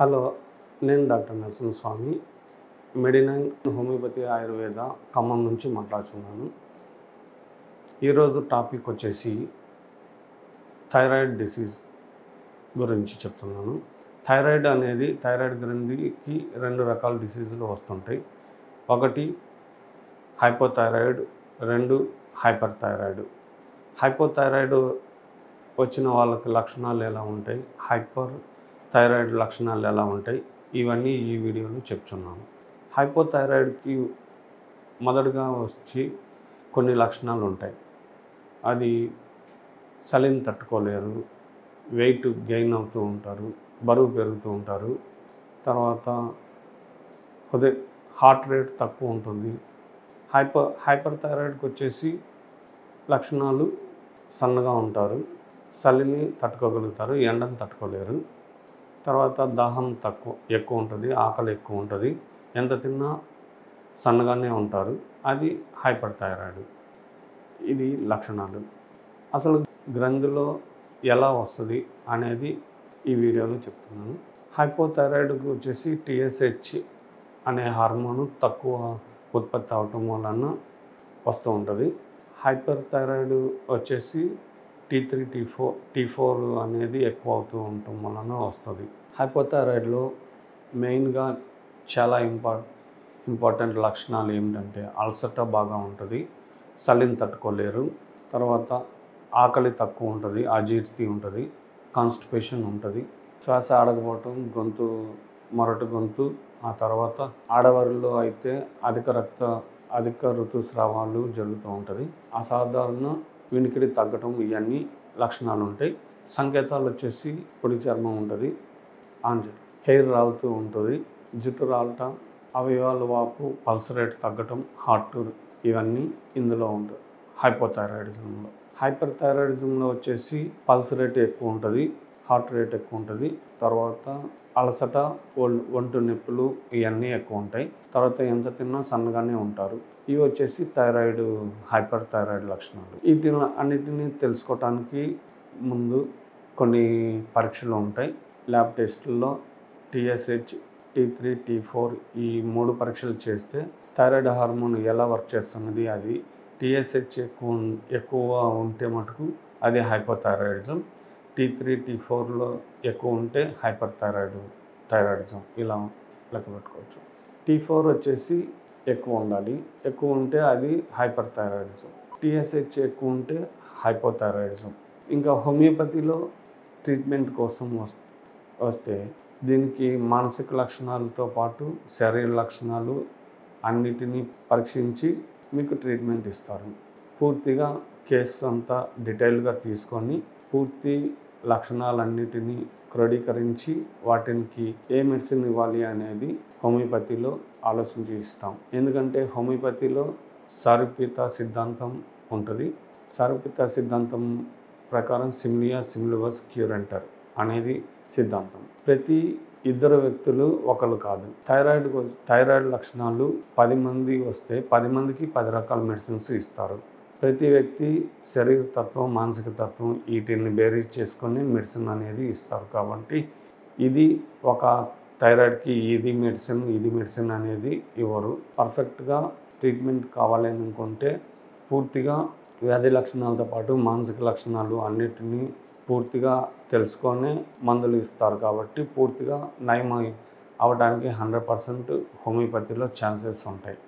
Hello, నేను doctor Narasimhaswamy, Medinine homeopathy Ayurveda Khammam నుంచి మాట్లాడుతున్నాను. ఈరోజు టాపిక్ వచ్చేసి థైరాయిడ్ డిసీజ్ గురించి చెప్తున్నాను. థైరాయిడ్ గ్రంథికి 2 రకాల డిసీజులు వస్తుంటాయి. ఒకటి హైపోథైరాయిడ్, 2 హైపర్ థైరాయిడ్. హైపోథైరాయిడ్ వచ్చిన వాళ్ళకి లక్షణాలు ఎలా ఉంటాయి, హైపర్ థైరాయిడ్ లక్షణాలు ఎలా ఉంటాయి, ఇవన్నీ ఈ వీడియోలో చెప్తున్నాను. హైపోథైరాయిడ్కి మొదటగా వచ్చి కొన్ని లక్షణాలు ఉంటాయి. అది సలిన్ తట్టుకోలేరు, వెయిట్ గెయిన్ అవుతూ ఉంటారు, బరువు పెరుగుతూ ఉంటారు. తర్వాత హార్ట్ రేట్ తక్కువ ఉంటుంది. హైపర్ థైరాయిడ్కి వచ్చేసి లక్షణాలు సన్నగా ఉంటారు, చలిని తట్టుకోగలుగుతారు, ఎండను తట్టుకోలేరు. తర్వాత దాహం ఎక్కువ ఉంటుంది, ఆకలి ఎక్కువ ఉంటుంది, ఎంత తిన్నా సన్నగానే ఉంటారు. అది హైపర్ థైరాయిడ్. ఇది లక్షణాలు. అసలు గ్రంథిలో ఎలా వస్తుంది అనేది ఈ వీడియోలో చెప్తున్నాను. హైపోథైరాయిడ్కి వచ్చేసి TSH అనే హార్మోను తక్కువ ఉత్పత్తి అవటం వలన వస్తూ ఉంటుంది. హైపర్ థైరాయిడ్ వచ్చేసి T3, T4 అనేది ఎక్కువ అవుతూ ఉండటం వలన వస్తుంది. హైపోథైరాయిడ్లో మెయిన్గా చాలా ఇంపార్టెంట్ లక్షణాలు ఏమిటంటే అలసట బాగా ఉంటుంది, చలిని తట్టుకోలేరు, తర్వాత ఆకలి తక్కువ ఉంటుంది, అజీర్తి ఉంటుంది, కాన్స్టిపేషన్ ఉంటుంది, శ్వాస ఆడకపోవటం, మొరటు గొంతు. ఆ తర్వాత ఆడవారిలో అయితే అధిక ఋతుస్రావాలు జరుగుతూ ఉంటుంది. అసాధారణ వినికిడి తగ్గటం, ఇవన్నీ లక్షణాలు ఉంటాయి. సంకేతాలు వచ్చేసి పొడి చర్మం ఉంటుంది, హెయిర్ రాలుతూ ఉంటుంది, జుట్టు రాలటం, అవయవాల వాపు, పల్స్ రేట్ తగ్గటం, హార్ట్, ఇవన్నీ ఇందులో ఉంటాయి హైపోథైరాయిడిజంలో. హైపర్ థైరాయిడిజంలో వచ్చేసి పల్స్ రేట్ ఎక్కువ ఉంటుంది, హార్ట్ రేట్ ఎక్కువ ఉంటుంది, తర్వాత అలసట, ఒంటి నొప్పులు, ఇవన్నీ ఎక్కువ ఉంటాయి. తర్వాత ఎంత తిన్నా సన్నగానే ఉంటారు. ఇవి వచ్చేసి హైపర్ థైరాయిడ్ లక్షణాలు. వీటిని అన్నిటినీ తెలుసుకోవటానికి ముందు కొన్ని పరీక్షలు ఉంటాయి. ల్యాబ్ టెస్టుల్లో TSH, T3, T4 ఈ 3 పరీక్షలు చేస్తే థైరాయిడ్ హార్మోన్ ఎలా వర్క్ చేస్తున్నది, అది TSH ఎక్కువ ఉంటే మటుకు అది హైపోథైరాయిడిజం, T3, T4లో ఎక్కువ ఉంటే హైపర్ థైరాయిడిజం, ఇలా లెక్క పెట్టుకోవచ్చు. T4 వచ్చేసి ఎక్కువ ఉండాలి, ఎక్కువ ఉంటే అది హైపర్ థైరాయిడిజం. TSH ఎక్కువ ఉంటే హైపోథైరాయిడిజం. ఇంకా హోమియోపతిలో ట్రీట్మెంట్ కోసం వస్తే దీనికి మానసిక లక్షణాలతో పాటు శరీర లక్షణాలు అన్నిటినీ పరీక్షించి మీకు ట్రీట్మెంట్ ఇస్తారు. పూర్తిగా కేసు అంతా డీటెయిల్గా తీసుకొని పూర్తి లక్షణాలన్నిటినీ క్రోడీకరించి వాటికి ఏ మెడిసిన్ ఇవ్వాలి అనేది హోమియోపతిలో ఆలోచించి ఇస్తాం. ఎందుకంటే హోమియోపతిలో సారూప్యత సిద్ధాంతం ఉంటుంది. సారూప్యత సిద్ధాంతం ప్రకారం సిమిలియా సిమిలిబస్ క్యూరెంటర్ అనేది సిద్ధాంతం. ప్రతి 2 వ్యక్తులు ఒకరు కాదు. థైరాయిడ్ లక్షణాలు 10 మంది వస్తే 10 మందికి 10 రకాల మెడిసిన్స్ ఇస్తారు. ప్రతి వ్యక్తి శరీర తత్వం, మానసిక తత్వం వీటిని బేరీజ్ చేసుకొని మెడిసిన్ అనేది ఇస్తారు. కాబట్టి ఇది ఒక థైరాయిడ్కి ఇది మెడిసిన్ అనేది ఇవ్వరు. పర్ఫెక్ట్గా ట్రీట్మెంట్ కావాలని అనుకుంటే పూర్తిగా వ్యాధి లక్షణాలతో పాటు మానసిక లక్షణాలు అన్నిటినీ పూర్తిగా తెలుసుకొని మందులు ఇస్తారు. కాబట్టి పూర్తిగా నయం అవడానికి 100% హోమియోపతిలో ఛాన్సెస్ ఉంటాయి.